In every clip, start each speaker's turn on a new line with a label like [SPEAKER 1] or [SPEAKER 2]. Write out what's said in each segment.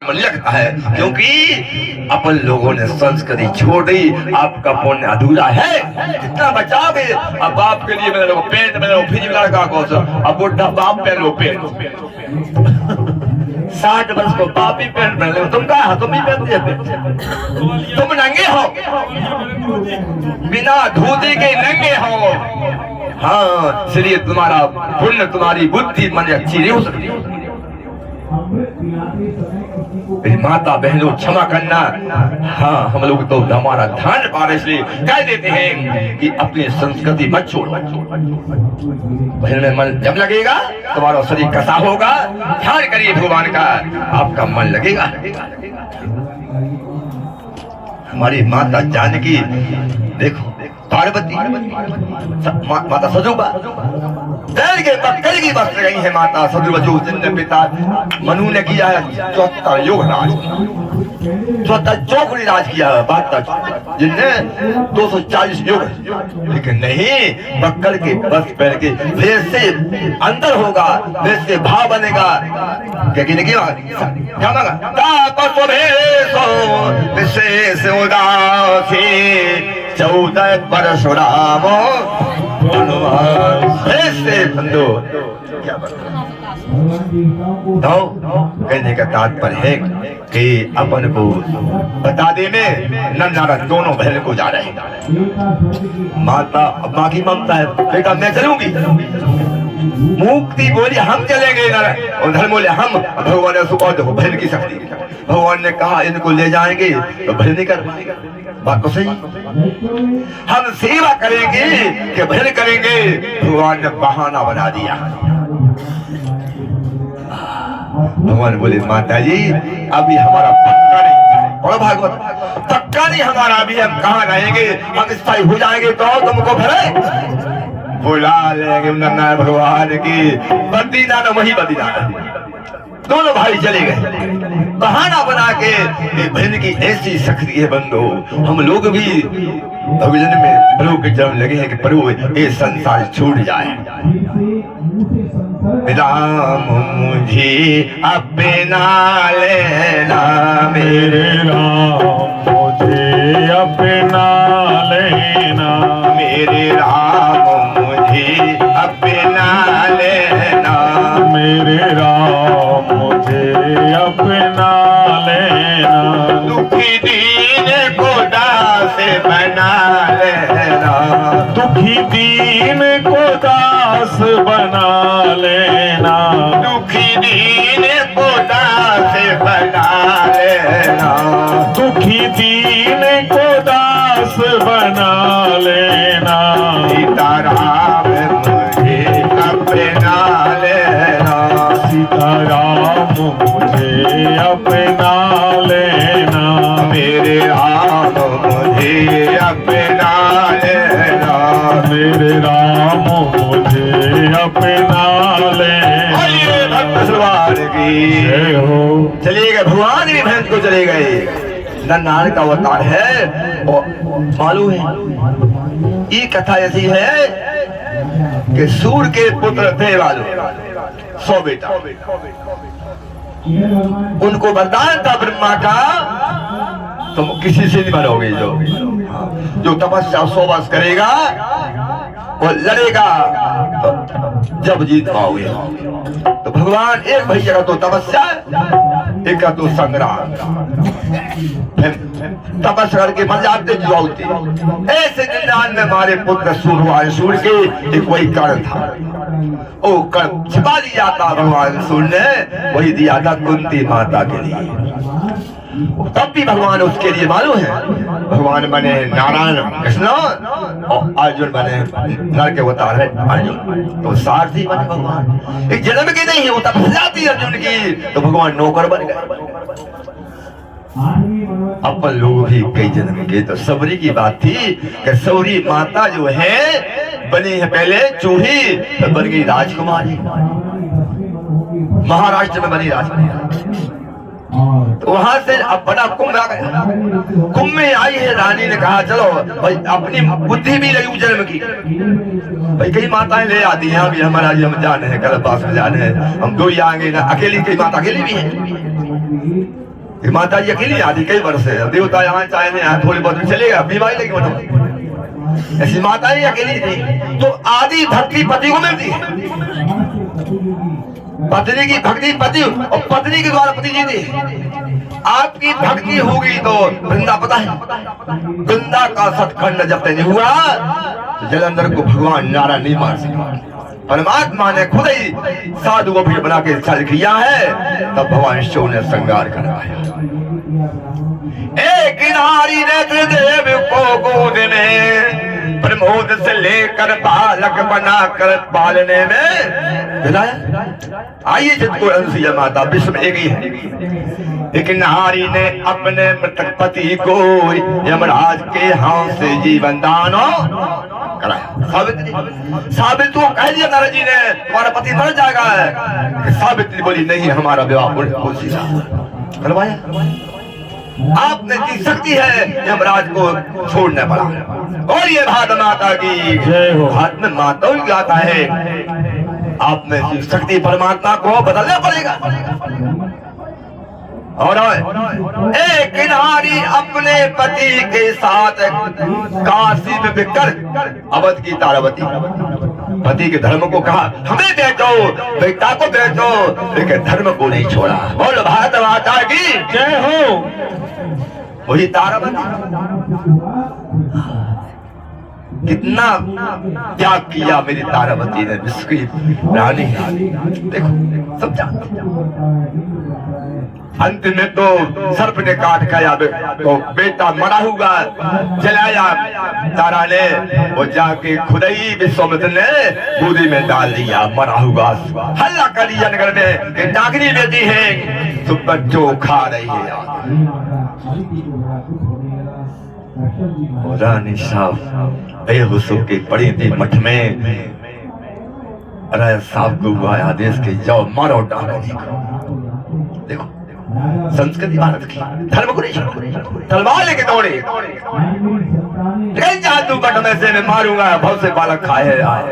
[SPEAKER 1] लगता है, क्योंकि अपन लोगों ने संस्कृति छोड़ दी। आपका पुण्य अधूरा है, कितना बचाओगे। अब बाप के लिए मैंने लोग पेंट, मैंने लोग फिर लड़का को अब बुढ़ा बाप पहन लो पेंट, 60 वर्ष को बाप ही पेंट पहन लो। तुम कहा तुम ही पहन दिए, तुम नंगे हो, बिना धोती के नंगे हो। हाँ, इसलिए तुम्हारा पुण्य, तुम्हारी बुद्धि मन अच्छी नहीं हो सकती। माता बहनों क्षमा करना। हाँ, हम लोग तो हमारा ध्यान पा रहे, इसलिए कह देते हैं कि अपनी संस्कृति मत छोड़ो। बहन में मन जब लगेगा तुम्हारा शरीर कसा होगा, ध्यान करिए भगवान का, आपका मन लगेगा। हमारी माता जानकी देखो, पार्वती माता सजुबा पकड़ की वस्त्र गई है। माता सजुबा जो जिनने पिता मनु ने किया है 74 योग राज, 74 चौकड़ी राज किया है बात तक, जिनने 240 योग, लेकिन नहीं पकड़ के वस्त्र पहन के देश से अंदर होगा, देश से भाव बनेगा। क्या मांगा विशेष उदासी 14 परशुराम ऐसे बंधु। क्या कहने का तात्पर्य है कि अपन को बता देने नन्नारा दोनों बहन को जा रहे हैं। माता माँ की ममता है, बेटा मैं चलूंगी। मुक्ति बोली हम चलेंगे, और धर्म बोले हम। भगवान ने सुखा देखो बहन की शक्ति, भगवान ने कहा इनको ले जाएंगे तो बहन नहीं कर पाएगा। बात तो सही, हम सेवा करेंगे कि भजन करेंगे, भगवान ने बहाना बना दिया। भगवान बोले माता जी अभी हमारा पक्का नहीं, और भागवत पक्का नहीं हमारा, अभी हम कहाँ रहेंगे, हम स्थायी हो जाएंगे तो तुमको भरे बुला लेंगे। भगवान की बद्रीनाथ, वही बद्रीनाथ। दोनों भाई चले गए, बहाना बना के। बहन की ऐसी शक्ति है बंधु, हम लोग भी भगवान में प्रभु के जन्म लगे हैं कि प्रभु ये संसार छूट जाए। राम मुझे अपना लेना, मेरे
[SPEAKER 2] राम मुझे अपना लेना,
[SPEAKER 1] मेरे राम मुझे अपना लेना,
[SPEAKER 2] मेरे राम मुझे अपना लेना।
[SPEAKER 1] दुखी दीन को दास बना लेना,
[SPEAKER 2] दुखी दीन को दास बना लेना,
[SPEAKER 1] दुखी दीन को दास बना लेना,
[SPEAKER 2] दुखी दीन को दास बना लेना।
[SPEAKER 1] सीताराम मुझे अपना लेना,
[SPEAKER 2] सीताराम मुझे अपना लेना,
[SPEAKER 1] मेरे राम मुझे अपना लेना,
[SPEAKER 2] मेरे राम मुझे अपना लेना।
[SPEAKER 1] भगवान की
[SPEAKER 2] जय हो।
[SPEAKER 1] चले गए भगवान भी भैंस को चले गए। नन्नार का अवतार है, और मालूम है ये कथा ऐसी है कि सूर्य के पुत्र थे वालो 100 बेटा, उनको वरदान था ब्रह्मा का तुम किसी से नहीं मरोगे, जो तपस्या 100 वर्ष करेगा वो लड़ेगा तो जब जीत पाओगे। तो भगवान एक भैया का तो तपस्या, एक का तो संग्राम, तपस्या करके मर जाते जुआते। ऐसे निन्यान में हमारे पुत्र सूर्य, सूर्य के एक वही कर्ण था, वो कर्ण छिपा दिया था भगवान सूर्य ने, वही दिया था कुंती माता के लिए। तब भी भगवान उसके लिए मालूम है, भगवान बने नारायण कृष्ण और अर्जुन बने नर के अवतार है अर्जुन, तो सारथी बने भगवान। एक जन्म की नहीं है, वो तपस्या थी अर्जुन की, तो भगवान नौकर बन गए। अपन लोग भी कई जन्म के, तो सबरी की बात थी कि सबरी माता जो है बनी है पहले चूही, तो बन गई राजकुमारी, महाराष्ट्र में बनी राजकुमारी। तो वहां से अब बड़ा कुंभ आ गया, कुंभ में आई है रानी ने कहा चलो भाई अपनी बुद्धि भी लगी जन्म की, भाई कई माताएं ले आती हैं, अभी हमारा हम जाने हैं कल पास में जाने हैं, हम दो ही आएंगे ना, अकेली कई माता अकेली भी है। ये माता जी अकेली आती कई वर्ष से, देवता यहाँ चाहे नहीं यहाँ थोड़ी बहुत चलेगा, बीमारी लगी मतलब ऐसी माता ही अकेली थी। तो आदि भक्ति पति को मिलती है, पत्नी की भक्ति पति और पत्नी के द्वारा पति जीते। आपकी भक्ति होगी तो वृंदा पता है, वृंदा का सतखंड जब तक नहीं हुआ तो जलंधर को भगवान नारायण नहीं मार सका। परमात्मा ने खुद ही साधु को भीड़ बना के छल किया है, तब भगवान शिव ने श्रृंगार करवाया। एक नारी नेत्र देव को गोद में प्रमोद से लेकर बालक बनाकर पालने में दिलाया। आइए जिनको अनुसुईया माता विश्व में एक ही है। एक नारी ने अपने मृतक पति को यमराज के हाथ से जीवन दान कराया। सावित्री को कह दिया नारद जी ने तुम्हारा पति मर जाएगा। सावित्री बोली नहीं, हमारा विवाह करवाया। आपने की शक्ति है यमराज को छोड़ने पड़ा। और ये भात माता की भात में माता ही गाता है, आप में की शक्ति परमात्मा को बदलना पड़ेगा। और एक नारी अपने पति के साथ काशी में बिककर अवध की तारावती पति के धर्म को कहा हमें बेचो, बेटा को बेचो, लेकिन धर्म को नहीं छोड़ा। बोल भारत माता की जय हो। वही तारावती कितना त्याग किया मेरी तारावती ने, विश्व की रानी। देखो सब अंत में तो सर्प ने काट खाया, तो बेटा मरा हुआ जलाया। तारा ने वो जाके खुद ही विश्वामित्र ने बूदी में डाल दिया, मरा हुआ। हल्ला कर दिया नगर में कि डाकनी बेटी है तो बच्चों खा रही है। रानी साहब बेहोशों के पड़ी थी मठ में। राय साहब को हुआ आदेश के जाओ मारो डाकनी को। देखो संस्कृति भारत की, धर्म को नहीं, तलवार लेके दौड़े। जादू बट में से मैं मारूंगा, बहुत से बालक खाए आए।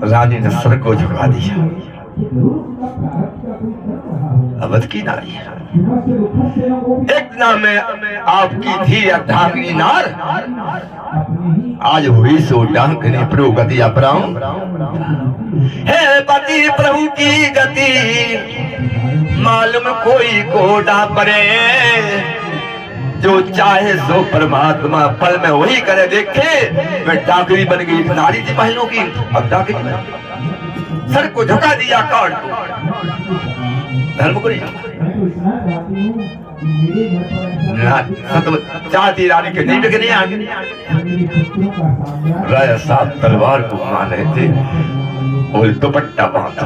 [SPEAKER 1] रानी ने सर को झुका दिया। अवध की नारी एक नाम में आपकी थी अर्धांगिनी नार, आज हुई सो डांकनी प्रभु गति अपराम। है पति प्रभु की गति मालूम कोई को डापरे, जो चाहे सो परमात्मा फल में वही करे। देखे मैं डाकनी बन गई, नारी थी पहलों की, अब डाकनी बन। सर को झुका दिया काट, धर्म को नहीं चाहती रानी के नहीं बिकने आगे। राय साहब तलवार को मान रहे थे और दुपट्टा बांधा।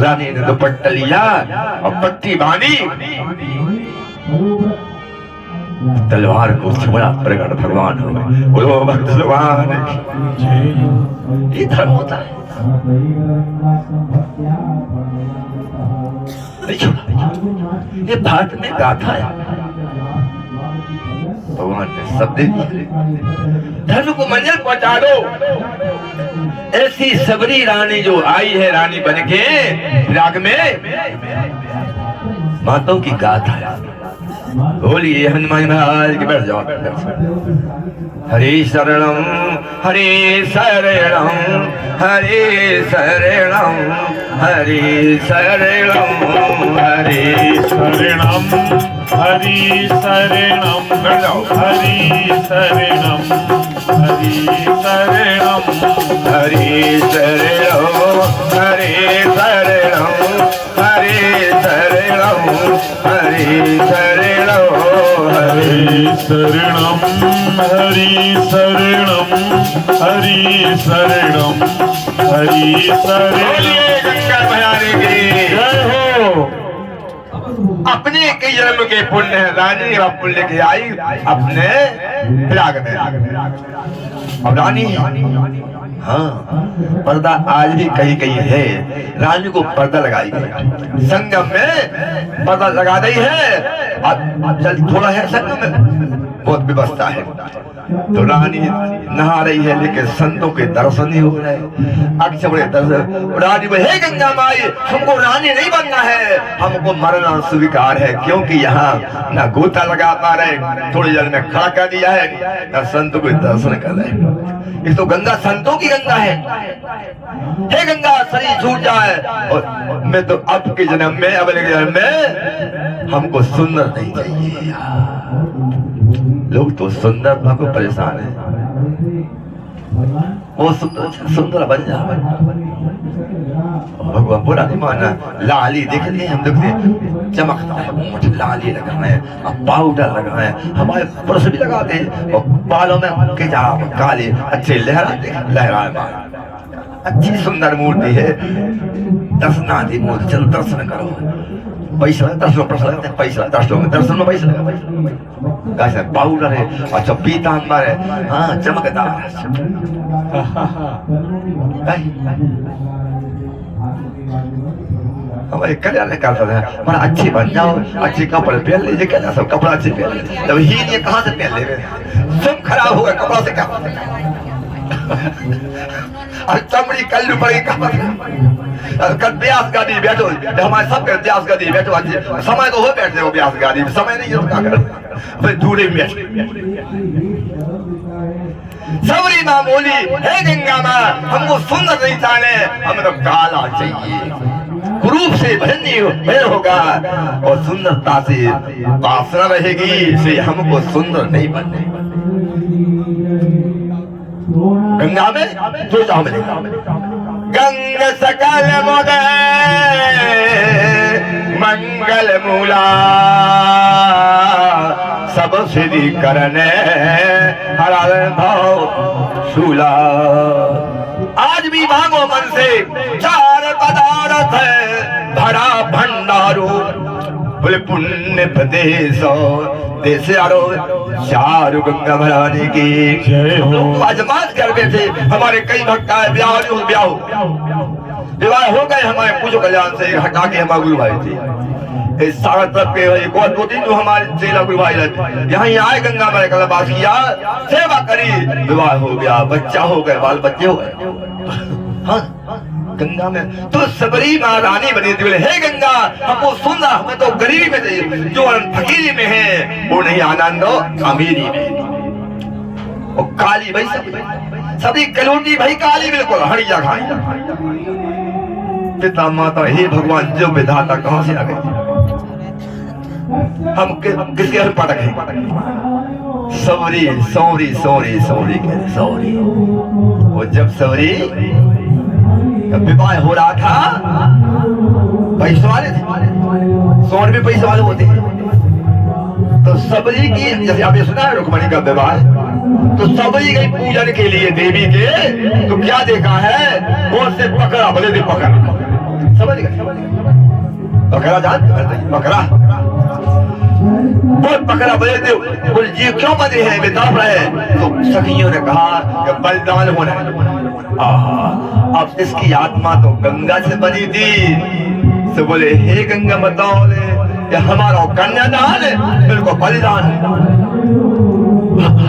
[SPEAKER 1] रानी ने दुपट्टा लिया और पट्टी बांधी, तलवार को छोड़ा, प्रकट भगवान हो गए। बोलो भक्त भगवान, ये धर्म होता है। ये भारत में गाथा है, भगवान ने सब दे दिया। धर्म को मंजिल पहुंचा दो। ऐसी सबरी रानी जो आई है रानी बनके राग में, माताओं की गाथा है। बोलिए हनुमान महाराज के, बैठ जाओ। हरे शरणम हरे शरणम हरे शरणम हरे शरणम हरे शरणम
[SPEAKER 2] हरि शरणम हरि शरणम हरि शरणम
[SPEAKER 1] हरे शरणम हरे शरणम हरे शरणम हरे शरणम
[SPEAKER 2] हरि शरणम हरि शरणम हरि शरणम हरि शरणम।
[SPEAKER 1] गंगा भयारी की
[SPEAKER 2] जय हो।
[SPEAKER 1] अपने के जन्म के पुण्य है, रानी का पुण्य के आई अपने प्रयाग में। अब रानी हाँ पर्दा आज भी कहीं कहीं है, रानी को पर्दा लगाई गई। संगम में पर्दा लगा दी है, अब थोड़ा है संगम में बहुत व्यवस्था है, तो रानी नहा रही है लेकिन संतों के दर्शन नहीं हो रहे। अक्षय बड़े दर्शन, रानी बोले हे गंगा माई हमको रानी नहीं बनना है, हमको मरना स्वीकार है, क्योंकि यहाँ ना गोता लगा पा रहे, थोड़ी देर में खड़ा कर दिया है, ना संतों के दर्शन कर रहे। इस तो गंगा संतों की गंगा है। हे गंगा शरीर छूट जाए और मैं तो अब के जन्म में अगले जन्म में हमको सुंदर नहीं चाहिए। लोग तो सुंदरता को परेशान है, वो सुंदर बन जा। भगवान बुरा नहीं माना, लाली देख लिए हम लोग चमकता है, मुझे लाली लगा है, अब पाउडर लगा है, हमारे पुरुष भी लगाते हैं और बालों में किताब काले अच्छे लहरा बाल, अच्छी सुंदर मूर्ति है, दर्शनार्थी मूर्ति, चलो दर्शन करो। पैसा दर्शन पैसा दर्शन में पैसा लगा, पाउडर है, अच्छा पीतांबर है, हाँ चमकदार हमारे कल्याण करता है, हमारा अच्छे बन जाओ, अच्छे कपड़े पहन लीजिए, क्या सब कपड़ा अच्छे पहन लीजिए, तब ही नहीं कहाँ से पहन लेंगे, सब खराब होगा कपड़ा से, क्या चमड़ी कल्लू पड़ेगी कहाँ ब्यास गाड़ी बैठो, हमारे सब ब्यास गाड़ी बैठो, समय तो हो बैठते हो ब्यास गाड़ी में, समय नहीं होता कर दूरे में बैठ। सबरी माँ बोली हे गंगा माँ हमको सुंदर नहीं चाहिए, हमें तो काला चाहिए, रूप से भय होगा और सुंदरता से वासना रहेगी, से हमको सुंदर नहीं बनने। गंगा में जो चाहो मिलेगा, गंग सकल मोदय मंगल मूला, सब सिद्धि करने हर भाव शूला। आज भी मांगो मन से चार पदार्थ है भरा भंडारो, बोले पुण्य प्रदेश देश आरो चारु गंगा भराने की जय हो। आजमात कर बैठे, हमारे कई भक्त आए, विवाह हो गए हमारे पूजो कल्याण से हटा के हमारे गुरु भाई थे, इस सारा तरफ के एक और दो तीन जो हमारे चेला गुरु भाई यहाँ आए, गंगा माई का वास किया, सेवा करी, विवाह हो गया, बच्चा हो गए, बाल बच्चे हो गए। हाँ गंगा में तो सबरी माँ रानी बनी थी, बोले हे गंगा हमको सुनना, हमें तो गरीबी में चाहिए, जो फकीरी में है वो नहीं आनंद अमीरी में। और काली भाई सभी कलोटी भाई काली बिल्कुल हड़िया खाई। पिता माता हे भगवान जो विधाता कहाँ से आ गए, हम किसके घर पटक है, सौरी सौरी सौरी सौरी कह सौरी। वो जब सौरी विवाह हो रहा था, पैसे वाले थे, सोन भी पैसे वाले होते हैं, तो सबरी की जैसे आपने सुना है रुक्मणी का विवाह, तो सबरी गई पूजन के लिए देवी के, तो क्या देखा है वो से पकड़ा, बोले दे पकड़, समझ गए पकड़ा, जान पकड़ा बहुत पकड़ा, बोले दे, बोले जी क्यों बने हैं बता रहे, तो सखियों ने कहा कि बलिदान होना है। अब इसकी आत्मा तो गंगा से बनी थी, तो बोले हे गंगा बताओ ये हमारा कन्यादान है, बिल्कुल बलिदान,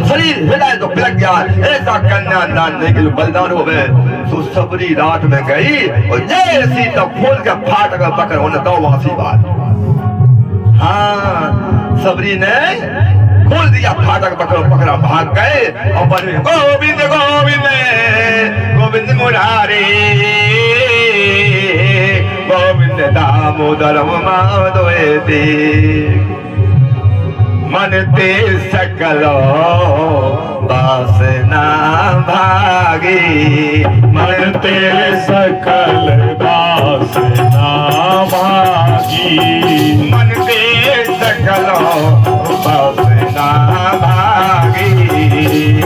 [SPEAKER 1] शरीर हृदय तो पिलक गया, ऐसा कन्यादान नहीं कि बलिदान हो गए। तो सबरी रात में गई और जैसी तो फूल के फाट कर पकड़ होने दो वासी बात। हाँ सबरी ने खोल दिया फाटक, पकड़ा भाग गए और बने गोविंद गोविंद गोविंद मुरारी गोविंद दामोदर माधवेति, मन ते सकलो वासना भागी,
[SPEAKER 2] मन ते सकल वासना भागी,
[SPEAKER 1] मन ते सकलो वासना भागी,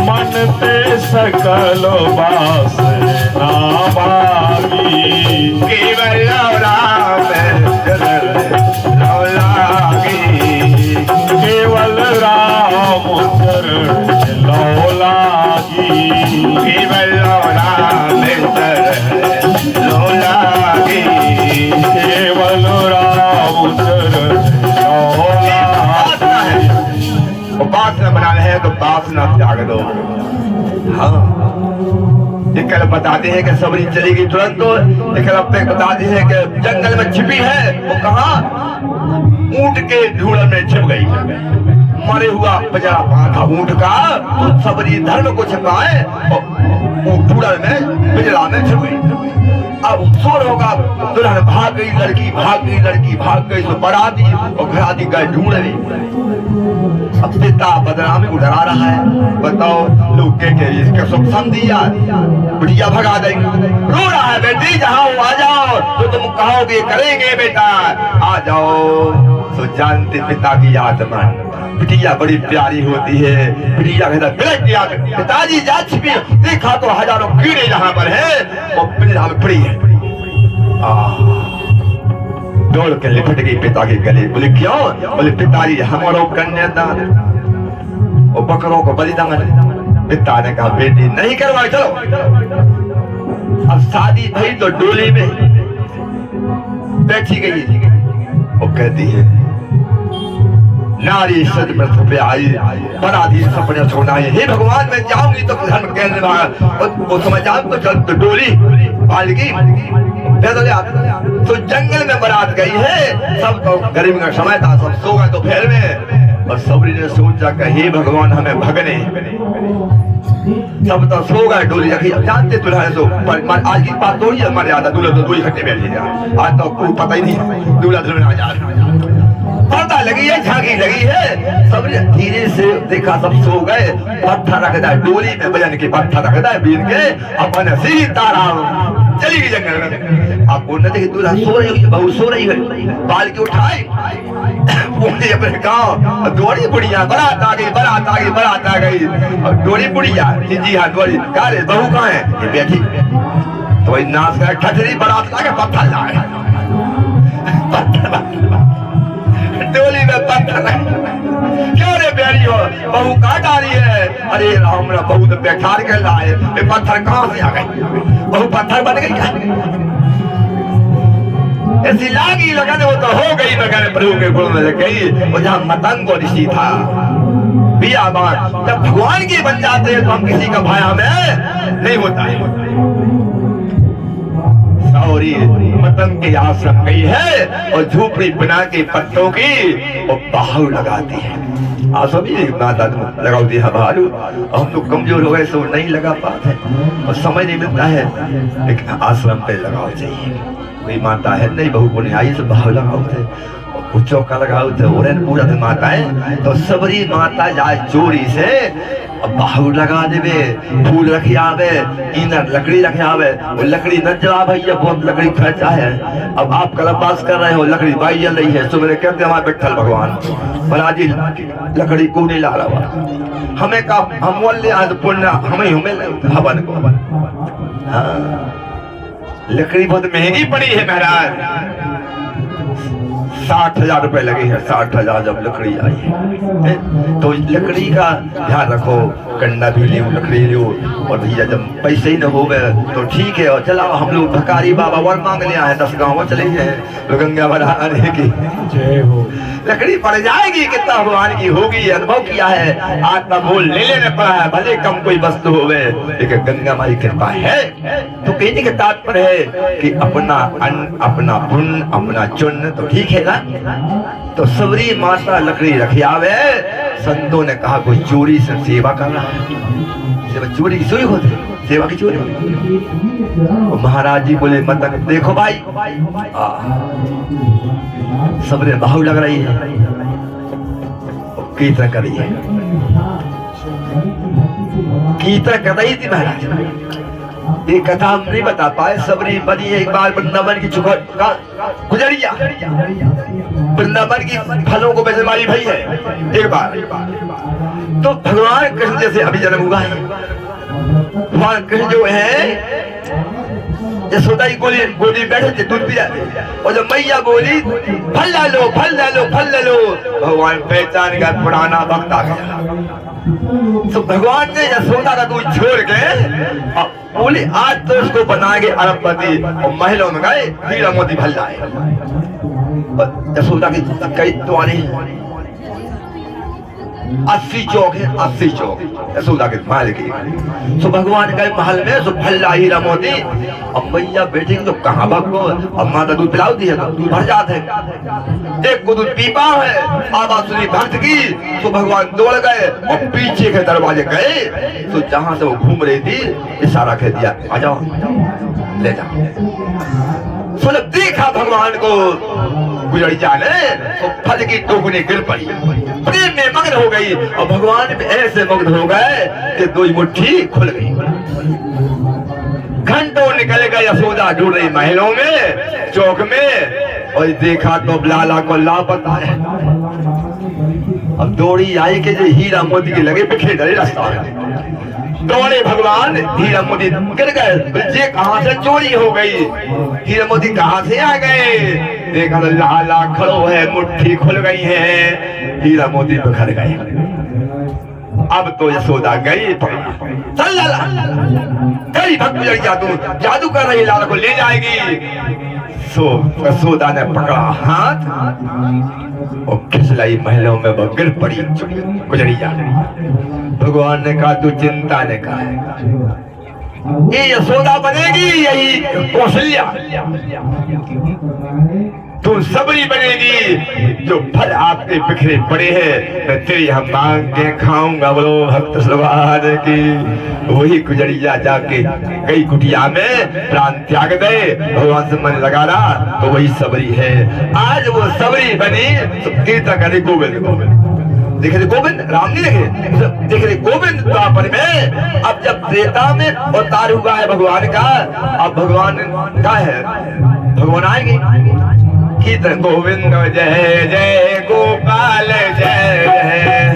[SPEAKER 2] मन ते सकल वासना भागी,
[SPEAKER 1] केवल राम लागी,
[SPEAKER 2] केवल राम चरण लागी,
[SPEAKER 1] केवल राम लागी,
[SPEAKER 2] केवल राम चरण लागी।
[SPEAKER 1] उपासना बनाना है है तो वासना त्याग दो। हाँ, ये कल बताते हैं कि सबरी चली गई तुरंत, तो कल अपने बताते हैं कि जंगल में छिपी है। वो कहा ऊंट के ढूंढ में छिप गई, मरे हुआ बजरा पान था ऊंट का, तो सबरी धर्म को छिपाए और ढूंढ में बिजला में छिप गई। अब शोर होगा, दुल्हन भाग गई, लड़की भाग गई, लड़की भाग गई तो बराती और घराती गए ढूंढने। अब पिता बदनामी को डरा रहा है, बताओ लोग के इसके सुख समझिया बुढ़िया भगा देंगे। रो रहा है, बेटी जहाँ हो आ जाओ, तो तुम कहोगे करेंगे बेटा, आ जाओ। तो जानते पिता की आत्मा, बिटिया बड़ी प्यारी होती है। बिटिया कहता पिताजी जा छिपी, देखा तो हजारों कीड़े यहाँ पर है और पिंजरा में पड़ी है। दौड़ के लिपट गई पिता के गले। बोले क्यों? बोले पिताजी हमारो कन्यादान और बकरों को बलिदान। पिता ने कहा बेटी नहीं करवाए, चलो। अब शादी भई तो डोली में बैठी गई और कहती है नारी सज मृत पे आई, बराधी सपने छोड़ना है। हे भगवान मैं जाऊंगी तो धर्म कहने वाला, वो समझ जाऊं तो चल तो डोली पालगी पैदल आते। तो जंगल में बारात गई है, सब तो गर्मी का समय था, सब सो गए दोपहर में। और सबरी ने सोचा कि हे भगवान हमें भगने, सब तो सो गए, डोली रखी। अब जानते दुल्हन तो आज की बात थोड़ी है, हमारे आता दूल्हा तो दो इकट्ठे बैठे जा, आज तो कोई पता ही नहीं दूल्हा दुल्हन आ जा। पर्दा लगी है, झांकी लगी है, सब धीरे से देखा सब सो गए। पत्थर रखता है डोली में, बजन के पत्थर रखता है बीन के, अपन सीताराम चली गई जंगल में। आपको न देखी दूल्हा सो रही है, बहू सो रही है, बाल के उठाए पहुंचे अपने गाँव। डोरी बुढ़िया बारात आ गई, बारात आ गई, बारात आ गई। और डोरी बुढ़िया जी हाँ डोरी कहा रे बहू कहाँ है? ये बैठी। तो वही नाच कर ठठरी बारात लाके पत्थर लाए, डोली में पत्थर। क्यों रे प्यारी हो, बहू कहाँ जा रही है? अरे राम रा बहू तो बैठार कर लाए, पत्थर कहाँ से आ गए? बहू पत्थर बन गई क्या? ऐसी लागी लगन वो तो हो गई लगन प्रभु के गुण में लग गई। और जहाँ मतंग ऋषि था बियाबान, जब भगवान के बन जाते हैं तो हम किसी का भाई हमें नहीं होता है। सौरी मतंग के आश्रम गई है और झोपड़ी बना के पत्तों की और बाहु लगाती है। आसो भी माता लगाओ दिया बाहर, हम तो कमजोर हो गए सो नहीं लगा पाते और समय नहीं मिलता है, लेकिन आश्रम पे लगाओ चाहिए। कोई माता है नहीं बहू को नहीं आई तो बाहु लगाओ थे, चौका लगाओ थे, और पूरा दिन माता है तो सबरी माता जाए चोरी से बाहु लगा देवे, फूल रखे आवे, इधर लकड़ी रखे आवे, वो लकड़ी न जला भैया बहुत लकड़ी खर्चा है। अब आप कलपास कर रहे हो, लकड़ी बाई जल रही है, सुबह कहते हमारे बैठल भगवान बराजी लकड़ी को नहीं ला रहा, हमें का हम बोल ले आज पुण्य हमें हवन को। हाँ लकड़ी बहुत महंगी पड़ी है महाराज, 60,000 रुपए लगे हैं। 60,000 जब लकड़ी आई है तो लकड़ी का ध्यान रखो, कंडा भी लियो, लकड़ी लियो। और भैया जब पैसे ही न हो तो ठीक है, और चलाओ हम लोग भकारी बाबा वर मांग लिया है, 10 गाँव चले हैं गंगा भराने की जय हो। लकड़ी पड़ जाएगी, कितना भगवान की होगी, अनुभव किया है। आत्मा बोल ले लेने पड़ा है, भले कम कोई वस्तु होवे, लेकिन गंगा माई कृपा है। तो कहने के तात्पर्य है कि अपना अन्न, अपना पुण्य, अपना चुन तो ठीक है ना। तो सबरी माता लकड़ी रखी आवे, संतों ने कहा कोई चोरी से सेवा कर रहा है, सेवा चोरी की चोरी होती है, सेवा की चोरी होती। महाराज जी बोले मतंग देखो भाई, सबरे बाहु लग रही है, कीर्तन कर रही है, कीर्तन कर रही थी महाराज। ये कथा हम नहीं बता पाए। सबरी बनी है एक बार वृंदावन की गुजरिया, वृंदावन की फलों को बेचमारी भई है एक बार। तो भगवान कृष्ण जैसे अभी जन्म हुआ है, भगवान कृष्ण जो है यशोदा की गोदी बैठे थे, दूध पी रहे, और जब मैया बोली फल ले लो, फल ले लो, फल ले लो, भगवान पहचान का पुराना वक्त आ गया। तो भगवान ने यशोदा का दूध छोड़ के बोले आज तो उसको बनाएंगे अरबपति, और महलों में गए हीरा मोती फल लाए। यशोदा की कई द्वारे 80 चौक है, 80 चौक यशोदा के महल की। सो भगवान के महल में सो भल्ला हीरा मोती। अब मैया बेटी तो कहाँ भगो, अब माता दूध पिलाओ दी है तो दूध भर जाते है। एक को दूध पीपा है, आवाज सुनी भक्त की, तो भगवान दौड़ गए और पीछे के दरवाजे गए। तो जहां से वो घूम रही थी इशारा कह दिया, आ जाओ ले जाओ। सो जब देखा भगवान को गुजरिया ने तो फल की टोकरी गिर पड़ी, प्रेम में मग्न हो गई और भगवान में ऐसे मग्न हो गए कि दो मुट्ठी खुल गई। घंटों निकल गए, यशोदा ढूंढ रही महलों में, चौक में, और देखा तो लाला को लापता है। अब दौड़ी आई कि जो हीरा मोती के लगे बिखरे डरे रास्ता में। दौड़े भगवान, हीरा मोती गिर गए। ये कहां से चोरी हो गई, हीरा मोती कहां से आ गए? देखा तो लाला खड़ो है, मुट्ठी खुल गई है, हीरा मोती बिखर गए। अब तो यशोदा गई, चल लाला गई भक्त जादू जादू कर रही, लाला को ले जाएगी। सो यशोदा ने पकड़ा हाथ और खिसलाई महलों में वो गिर पड़ी गुजरिया। भगवान ने कहा तू चिंता ने कहा ये यशोदा बनेगी, यही कौशल्या तू सबरी बनेगी। जो फल आपके बिखरे पड़े हैं मैं तेरी हम मांग के खाऊंगा। बोलो भक्त सलवार की। वही गुजरिया जाके कई कुटिया में प्राण त्याग दे, भगवान से मन लगा रहा तो वही सबरी है। आज वो सबरी बनी तो कीर्तन करे गोविंद गोविंद। देखे थे गोविंद, राम नहीं देखे, देखे थे गोविंद द्वापर में। अब जब त्रेता में अवतार हुआ है भगवान का, अब भगवान का है, भगवान आएंगे। कीर्तन गोविंद जय जय गोपाल जय जय,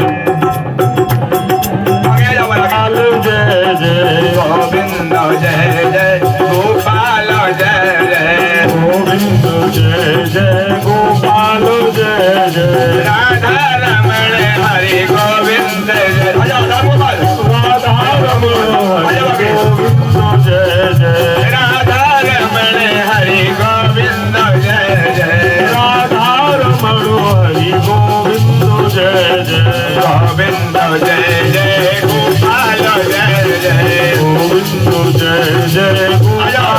[SPEAKER 2] जय जय
[SPEAKER 1] गोविंद जय जय गोपाल जय जय,
[SPEAKER 2] गोविंद जय जय गोपाल जय जय,
[SPEAKER 1] राधा रमण हरि गोविंद जय राधा गोपाल,
[SPEAKER 2] राधा रमण हरि गोविंद जय जय,
[SPEAKER 1] राधा रमण हरि गोविंद जय जय,
[SPEAKER 2] राधा रमण हरि गोविंद जय जय,
[SPEAKER 1] गोविंद जय जय गोपाल जय जय,
[SPEAKER 2] गोविंद जय जय गोपाल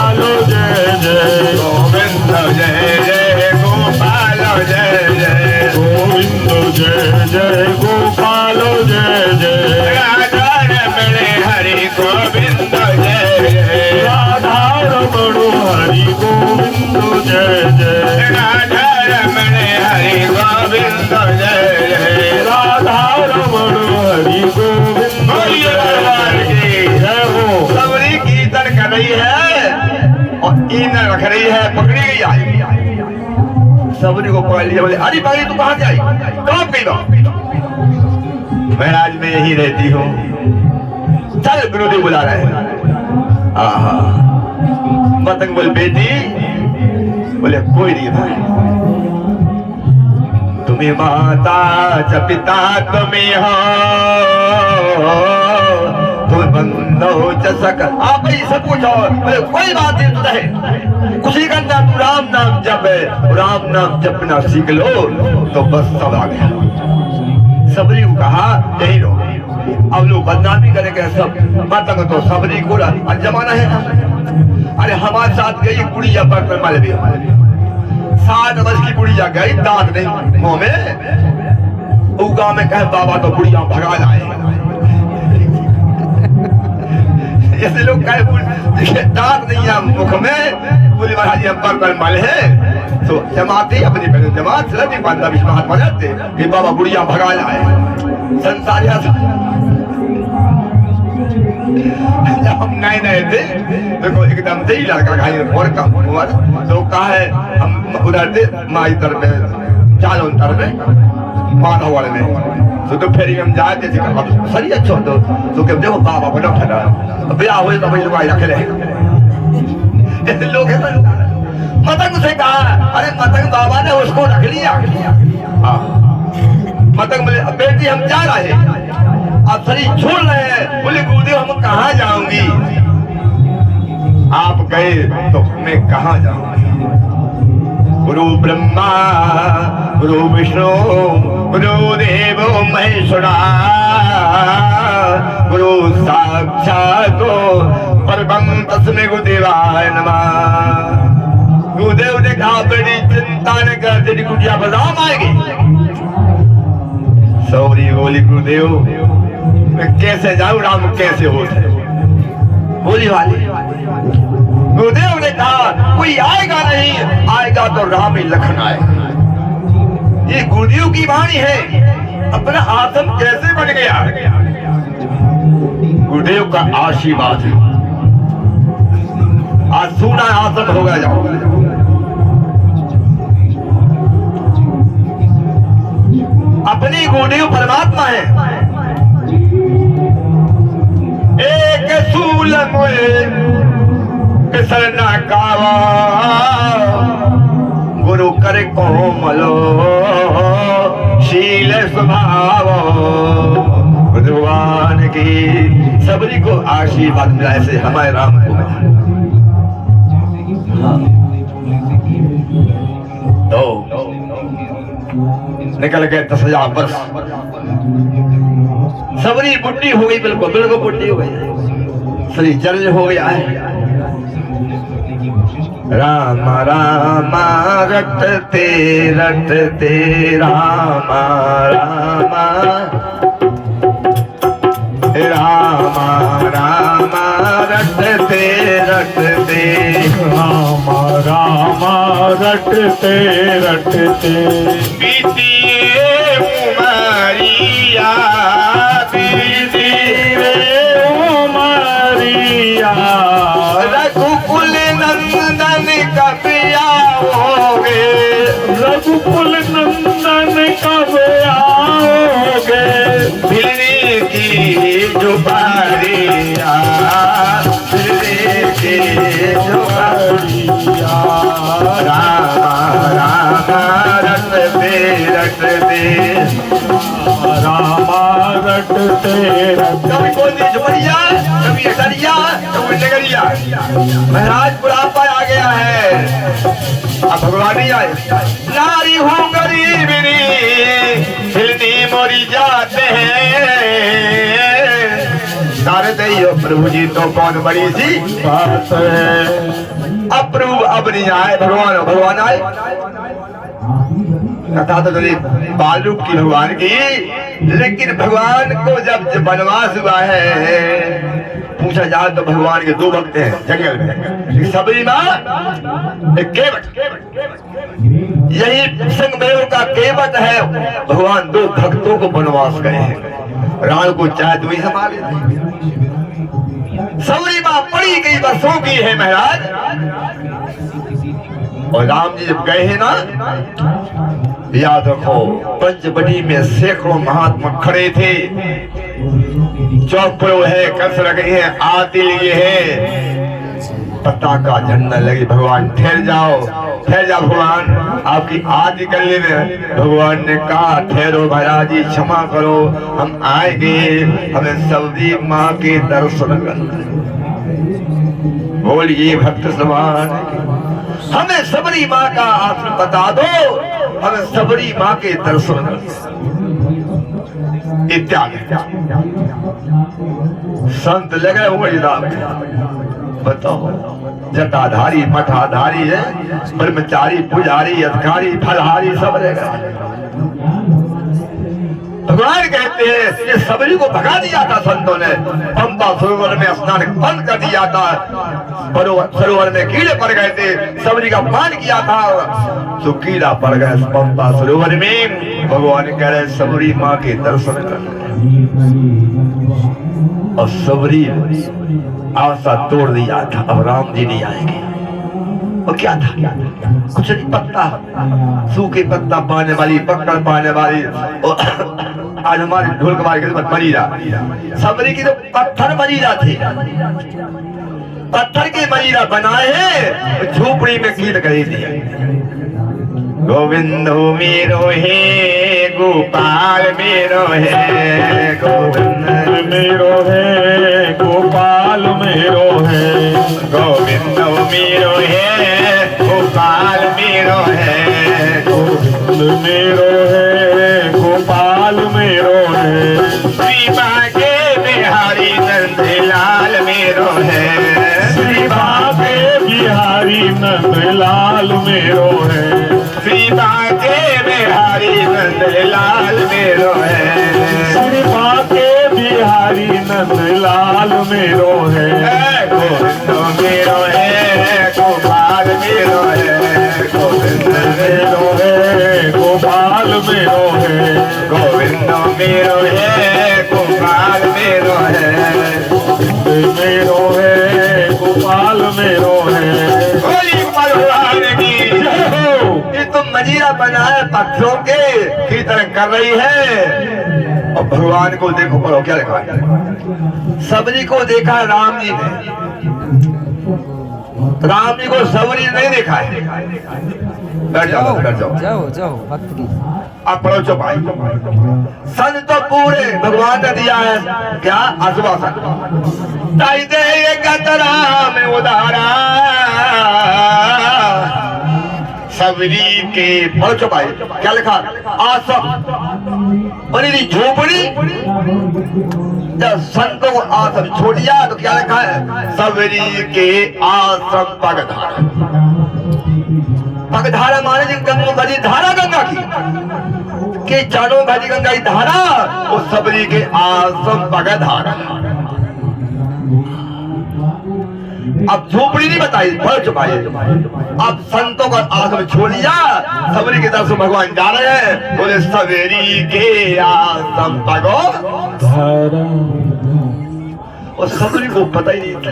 [SPEAKER 2] जय जय,
[SPEAKER 1] गोविंद जय जय गोपाल जय जय,
[SPEAKER 2] गोविंद जय जय गोपाल जय जय,
[SPEAKER 1] राधा रमण हरि गोविंद जय जय,
[SPEAKER 2] राधा रमण हरि गोविंद जय जय,
[SPEAKER 1] राधा रमण हरि गोविंद जय जय,
[SPEAKER 2] राधा रमण हरि गोविंद जय हो।
[SPEAKER 1] सबरी कीर्तन कर रही है और ईंधन रख रही है, पकड़ी गई आई। सबरी को पकड़ लिया, बोले अरे भाई तू कहाँ से आई, कहाँ गई बा? महाराज मैं यही रहती हूँ। चल गुरुदेव बुला रहे हैं। आहा मतंग बोल बेटी, बोले कोई नहीं भाई, तुम्हें माता च पिता तुम्हें हो, तुम बंधो च सक आप ही सब कुछ हो। बोले कोई बात नहीं, तू रहे खुशी करना, तू राम नाम जप, राम नाम जपना सीख लो तो बस सब आ गया। सबरी को कहा यही रहो, अब लोग बदनामी करेंगे सब, मतंग तो सबरी को जमाना है। अरे हमारे साथ गई गुड़िया पर माले भी 7 वर्ष की बुढ़िया गई, दांत नहीं मुंह में, उगा में कहे बाबा तो बुढ़िया भगा लाए। ऐसे लोग कहे दांत नहीं है मुख में, बोले महाराज हम पर मल है तो जमाते अपनी बहन जमात रति बंदा विश्वास हो जाते कि बाबा बुढ़िया भगा लाए। संसार जब हम नए थे देखो एकदम से ही लड़का खाई और कम उम्र तो कहा है हम उधर थे माई तर में चालों तर में माधव वाले में तो फिर हम जाते थे सही अच्छा तो क्या देखो बाबा बना ठहरा ब्याह हुए तो भाई लोग रख ले ऐसे लोग हैं। मतंग से कहा अरे मतंग बाबा ने उसको रख लिया। मतंग बोले बेटी हम जा रहे आप शरीर छोड़ रहे हैं। बोले गुरुदेव हम कहाँ जाऊंगी, आप गए तो मैं कहाँ जाऊंगी। गुरु ब्रह्मा गुरु विष्णु गुरुदेव महेश्वरा गुरु साक्षात परम तस्मै गुरुदेवाय नमः। गुरुदेव ने कहा बेटी चिंता न कर, तेरी कुटिया बादाम आएगी। सौरी बोली गुरुदेव मैं कैसे जाऊं, राम कैसे हो बोली वाली। गुरुदेव ने कहा कोई आएगा नहीं, आएगा तो राम ही लखन आएगा। ये गुरुदेव की वाणी है। अपना आत्म कैसे बन गया, गुरुदेव का आशीर्वाद है। आज सोना आत्म हो गया। जाओ अपनी गुरुदेव परमात्मा है। एक सूल किसना कावा गुरु कर कोमलो शील स्वभाव। भगवान की सबरी को आशीर्वाद मिला, ऐसे हमारे राम को मिला। तो निकल गए 10,000 वर्ष। सबरी बुढ़ी हो गई, बिल्कुल बिल्कुल बुढ़ी हो गई, शरीर जर्ज हो गया है। राम राम रटते रटते राम राम राम राम रटते रटते
[SPEAKER 2] राम राम रटते रटते
[SPEAKER 1] बीतिए उमरिया
[SPEAKER 2] बीतिए उमरिया
[SPEAKER 1] रघुकुल नंदन कब आओगे,
[SPEAKER 2] रघुकुल नंदन कब आओगे।
[SPEAKER 1] भिलने की जो बारिया, भिलने की जो बारिया। राम राम रटते रटते
[SPEAKER 2] राम रटते
[SPEAKER 1] कभी कोई झुमरिया, कभी अटरिया, कभी नगरिया। महाराज बुढ़ापा आ गया है, अब भगवान ही आए। नारी हूँ गरीबनी हिलनी मोरी जाते हैं। सारे दई हो प्रभु जी तो कौन बड़ी सी
[SPEAKER 2] बात है।
[SPEAKER 1] अब प्रभु अब नहीं आए, भगवान भगवान आए। कथा तो तेरी बालू की भगवान की, लेकिन भगवान को जब वनवास हुआ है, पूछा जाए तो भगवान के 2 भक्त हैं जंगल में, सबरी माँ एक केवट। यही संगमेव का केवट है। भगवान 2 भक्तों को वनवास गए हैं। राम को चाहे तो ही संभाल सबरी माँ पड़ी गई बसों की है महाराज। और राम जी जब गए हैं ना, याद रखो पंचवटी में सैकड़ों महात्मा खड़े थे। चौपड़ो है, कसर गई है, आती लिए है, पताका झंडा लगे। भगवान ठहर जाओ भगवान, आपकी आरती कर ले। भगवान ने कहा ठहरो महाराज जी, क्षमा करो, हम आएंगे, हमें सबरी माँ के दर्शन करना। बोलिए भक्त समान, हमें सबरी माँ का आसन बता दो, हमें सबरी माँ के दर्शन इत्यादि। संत लगे हुए बताओ, जटाधारी मठाधारी है, ब्रह्मचारी पुजारी अधिकारी फलहारी सब रह। भगवान कहते हैं ये सबरी को भगा दिया था संतों ने। पंपा सरोवर में स्नान बंद कर दिया था, सरोवर में कीड़े पड़ गए थे, सबरी का अपमान किया था तो कीड़ा पड़ गया पंपा सरोवर में। भगवान कह रहे सबरी माँ के दर्शन कर। और सबरी आशा तोड़ दिया था, अब राम जी नहीं आएंगे। और क्या था, कुछ नहीं, पत्ता, सूखे पत्ता पाने वाली, पकड़ पाने वाली। आज हमारे ढोल कबार के मरीरा, सबरी की तो पत्थर मरीरा थे, पत्थर के मरीरा बनाए हैं, झोपड़ी में कीट गई थी। गोविंद मेरो है गोपाल मेरो है, गोविंद
[SPEAKER 2] मेरो है गोपाल मेरो है,
[SPEAKER 1] गोविंद मेरो है गोपाल मेरो है,
[SPEAKER 2] गोविंद मेरो है गोपाल लाल मेरो है,
[SPEAKER 1] सीता के बिहारी नंद लाल मेरो है,
[SPEAKER 2] श्री बाके बिहारी नंद लाल मेरो है,
[SPEAKER 1] गोविंद मेरो है गोपाल मेरो है, गोविंद
[SPEAKER 2] मेरो है गोपाल मेरो है,
[SPEAKER 1] गोविंद मेरो है गोपाल मेरो है,
[SPEAKER 2] मेरो है गोपाल मेरो है।
[SPEAKER 1] बोली गोपाल भगवान की
[SPEAKER 2] जय हो।
[SPEAKER 1] ये तुम मजीरा बनाए पत्थरों के कीर्तन कर रही है और भगवान को देखो पढ़ो क्या लिखा है। सबरी को देखा राम जी ने, राम जी को सबरी नहीं देखा है। बैठ जाओ बैठ जाओ
[SPEAKER 3] जाओ जाओ भक्त की
[SPEAKER 1] आप पढ़ो चौपाई। सन तो पूरे भगवान ने दिया है क्या आश्वासन, ताई दे गतरा में उदारा सबरी के पढ़ो चौपाई क्या लिखा आसम और यदि झोपड़ी जब संतों को आश्रम छोड़ दिया तो क्या लिखा है सबरी के आश्रम पगधारा। पगधारा माने जी गंगा भरी धारा गंगा की के चारों भरी गंगा की धारा वो सबरी के आश्रम पगधारा। अब झोपड़ी नहीं बताई बढ़ चुका है। अब संतों का आश्रम छोड़ दिया सबरी के दर्शन भगवान जा रहे हैं बोले सवेरी के आश्रम पगो
[SPEAKER 2] धारा
[SPEAKER 1] और सबरी को पता ही नहीं था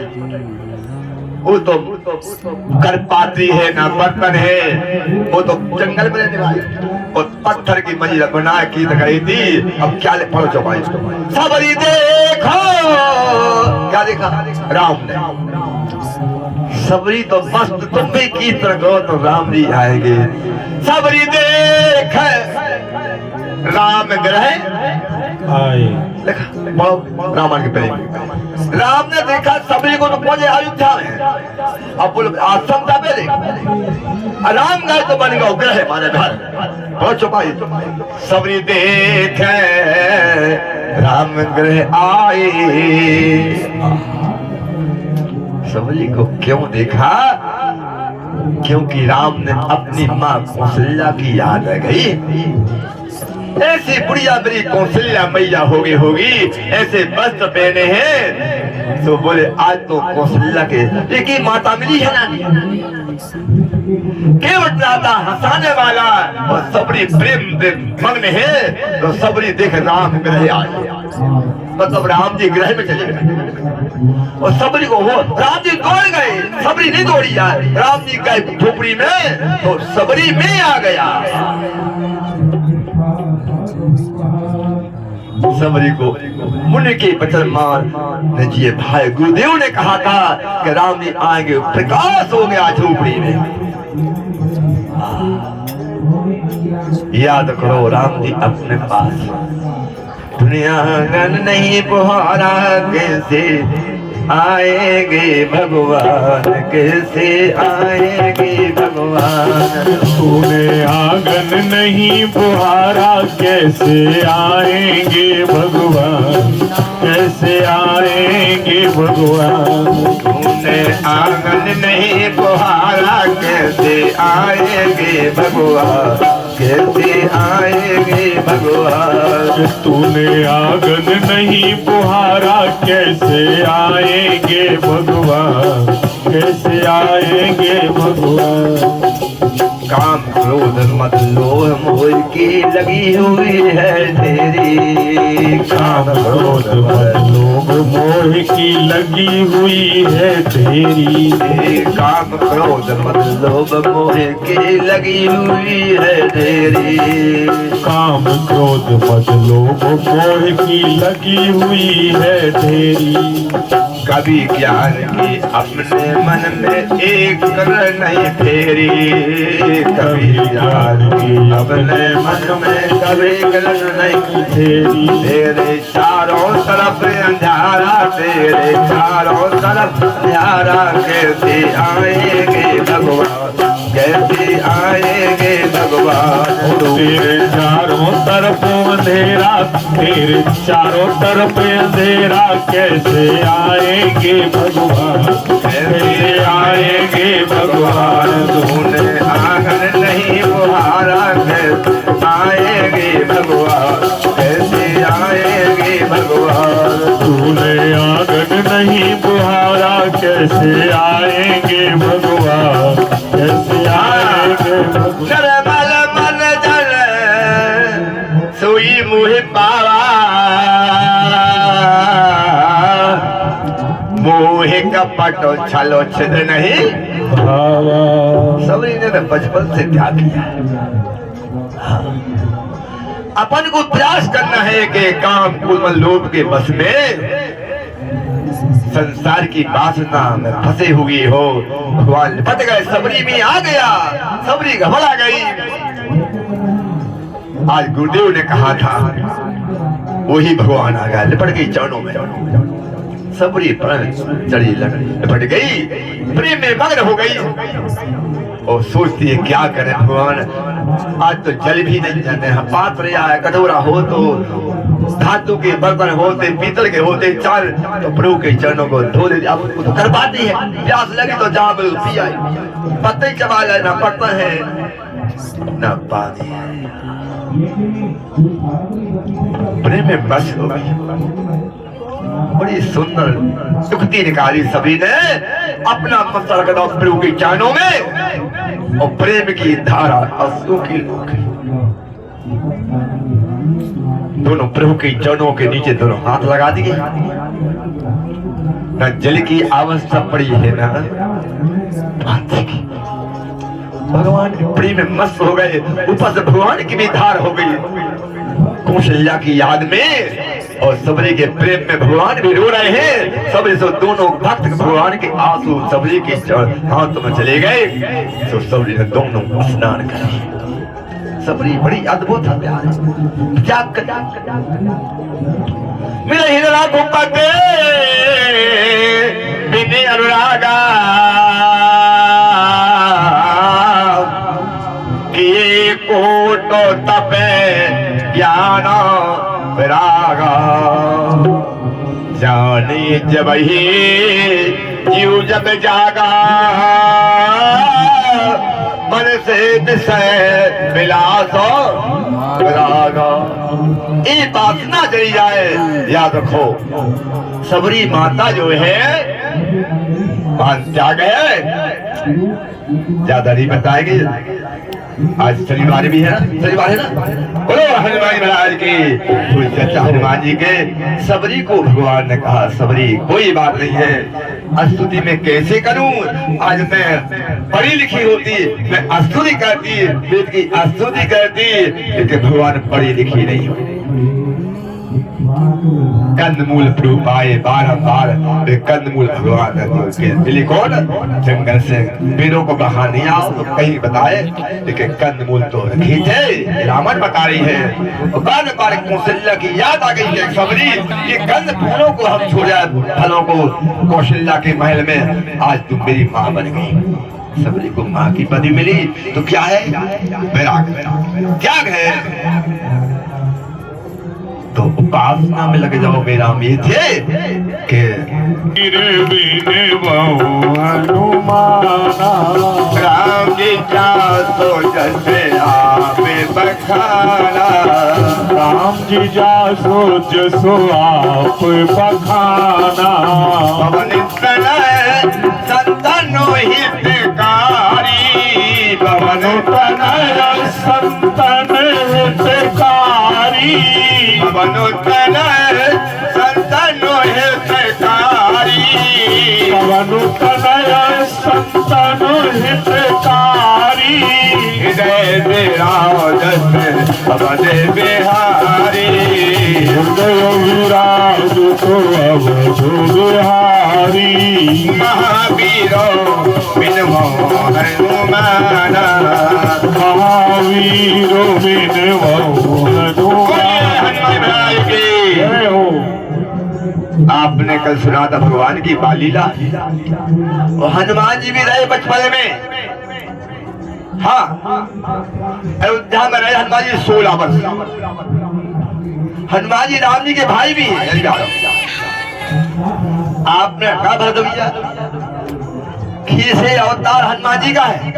[SPEAKER 1] वो तो कर पाती है ना बर्तन है, वो तो जंगल में रहने वाली और पत्थर की मंजिल बना की गई थी। अब क्या पढ़ो चौपाई सबरी देखो क्या देखा राम ने सबरी तो मस्त तुम भी कीर्तन करो तो राम जी आएंगे। सबरी देख राम ग्रह
[SPEAKER 2] आए,
[SPEAKER 1] रामायण के पहले राम ने देखा सबरी को तो पहुंचे अयोध्या में। अब बोलो आश्रम था पहले राम गए तो बन गया ग्रह माने घर बहुत चुपाई। सबरी देख राम ग्रह आए। सबरी को क्यों देखा क्योंकि राम ने अपनी माँ कौशल्या की याद आ गई। ऐसी बुढ़िया मेरी कौशल्या मैया होगी ऐसे वस्त्र पहने हैं तो बोले आज तो कौशल्या के एक ही माता मिली है ना केवट राता हंसाने वाला और सबरी प्रेम मग्न है तो सबरी देख राम ग्रह आए मतलब राम जी ग्रह में चले गए और सबरी को हो राम जी दौड़ गए सबरी नहीं दौड़ी यार राम जी गए झोपड़ी में तो सबरी में आ गया। सबरी को मुनि के बचनमान ने जी भाई गुरुदेव ने कहा था कि राम जी आएंगे प्रकाश हो गया झोपड़ी में। याद करो राम जी अपने पास दुनिया गन नहीं पुहारा कैसे आएंगे भगवान कैसे आएंगे भगवान।
[SPEAKER 2] तूने आंगन नहीं बुहारा कैसे आएंगे भगवान कैसे आएंगे भगवान।
[SPEAKER 1] तूने आंगन नहीं बुहारा कैसे आएंगे भगवान कैसे आएंगे भगवान।
[SPEAKER 2] तूने आंगन नहीं बुहारा कैसे आएंगे भगवान कैसे आएंगे भगवान।
[SPEAKER 1] काम क्रोध मत लोह मोह की लगी हुई है तेरी।
[SPEAKER 2] काम क्रोध मत लोभ मोह की लगी हुई है तेरी।
[SPEAKER 1] काम क्रोध मत लोभ मोह की लगी हुई है तेरी।
[SPEAKER 2] काम क्रोध मत लोभ मोह की लगी हुई है तेरी।
[SPEAKER 1] कभी ज्ञान की अपने मन में एक कर नहीं फेरी। कभी ज्ञान की अपने मन में कभी गलत नहीं फेरी। तेरे चारों तरफ अंधारा तेरे चारों तरफ अंधारा कैसे आएंगे भगवान कैसे आएंगे भगवान।
[SPEAKER 2] तेरे चारों तरफ अंधेरा तेरे चारों तरफ अंधेरा कैसे आएंगे भगवान कैसे आएंगे भगवान।
[SPEAKER 1] तूने आंगन नहीं बुहारा कैसे आएंगे भगवान, कैसे आएंगे भगवान।
[SPEAKER 2] तूने आंगन नहीं बुहारा कैसे आएंगे भगवान, कैसे आएंगे भगवान।
[SPEAKER 1] निर्मल मन जल सोई मुहि पावा, मोह कपट छलो छिद्र नहीं
[SPEAKER 2] भावा।
[SPEAKER 1] सबरी ने बचपन से त्याग किया। हाँ। अपन को प्रयास करना है कि काम कुल लोभ के बस में संसार की वासना में फंसे हुए हो, भगवान लिपट गए। सबरी में आ गया, सबरी घबरा गई। आज गुरुदेव ने कहा था, वही भगवान आ गया, लिपट गई चरणों में। सबरी प्रण चढ़ी लिपट गई, प्रेम में मग्न हो गई और सोचती है क्या करें भगवान, आज तो जल भी नहीं जाते हैं। पात्र या कटोरा हो तो धातु के बर्तन होते, पीतल के होते, चार तो प्रभु के चरणों को धो दे। अब तो कर पाती है, प्यास लगी तो जहाँ बिल पी आई, पत्ते चबा जाए, ना पत्ता है ना पानी है। प्रेम में बस हो गई। बड़ी सुंदर सुखती निकाली सभी ने अपना मस्तक रखा प्रभु के चरणों में और प्रेम की धारा आंसू की लोकी। दोनों प्रभु के चरणों के नीचे दोनों हाथ लगा दिए। न जल की आवश्यकता पड़ी है ना हाथ की। भगवान प्रेम में मस्त हो गए, ऊपर से भगवान की भी धार हो गई कौशल्या की याद में, और सबरी के प्रेम में भगवान भी रो रहे हैं। सबरी से दोनों भक्त भगवान के आंसू सबरी के हाथ में चले गए, तो सबरी ने दोनों स्नान करे। सबरी बड़ी अद्भुत प्यार त्याग मिले हिरा गुप्पते बिने अनुरागा किए कोटो तपे ज्ञान विरागा। जाने जब ही जीव जब जागा, मन से विषय विलास विरागा। एक वासना चली जाए, याद रखो सबरी माता जो है मान त्याग है, ज्यादा नहीं बताएगी। आज शनिवार भी है ना, शनिवार है ना। बोलो हनुमान महाराज की, कोई चर्चा हनुमान जी के। सबरी को भगवान ने कहा, सबरी कोई बात नहीं है, स्तुति में कैसे करूं। आज मैं पढ़ी लिखी होती मैं स्तुति करती, वेद की स्तुति करती, लेकिन भगवान पढ़ी लिखी नहीं होती। कंदमूल प्रभु आए बारंबार, कंदमूल भगवान मिली कौन, जंगल से पेड़ों को बहा नहीं आओ तो कहीं बताए, लेकिन कंदमूल तो खींचे। रावण बता रही है, बार बार कौशल्या की याद आ गई है। सबरी ये कंद फूलों को हम छोड़ा, फलों को कौशल्या के महल में, आज तुम मेरी माँ बन गई। सबरी को माँ की पदवी मिली तो क्या है, वैराग त्याग है। तो उपासना में लगे जाओ। मेरा ये थे कि राम जी क्या तो जैसे आप बखाना,
[SPEAKER 2] राम जी जा सो जसो आप बखाना।
[SPEAKER 1] पवन तनय संतनो हितकारी, पवन
[SPEAKER 2] तनय संतन हितकारी।
[SPEAKER 1] पवन तनय संतनो हितकारी,
[SPEAKER 2] पवन तनय संतन हितकारी।
[SPEAKER 1] हृदय विराज पवन बिहारी,
[SPEAKER 2] हृदय विराज तो अवधु बिहारी।
[SPEAKER 1] महावीरो बिन मोहन हनुमाना,
[SPEAKER 2] महावीरो बिन मोहन
[SPEAKER 1] हनुमान की। आपने कल सुना था भगवान की बालीला, और हनुमान जी भी रहे बचपन में। हाँ, अयोध्या में रहे हनुमान जी 16 वर्ष। हनुमान जी राम जी के भाई भी हैं। आपने कहा भरत भैया खीसे अवतार हनुमान जी का है।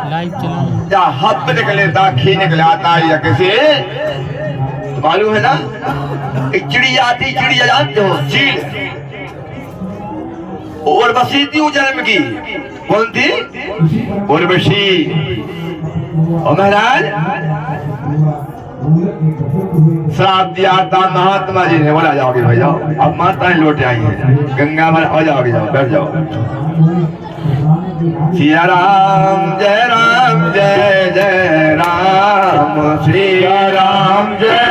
[SPEAKER 3] लाइव चला
[SPEAKER 1] या हब निकले था, खी निकले आता है, या किसी मालूम है ना, एक चिड़िया आती, चिड़िया जानते हो, चील, उर्वशी थी वो जन्म की, कौन थी? उर्वशी। और महाराज श्राप दिया था महात्मा जी ने, बोला जाओगे भाई जाओ, अब माताएं लौट आई हैं गंगा में, आ जाओगे, जाओ बैठ जाओ। सिया राम जय जय राम, श्री राम जय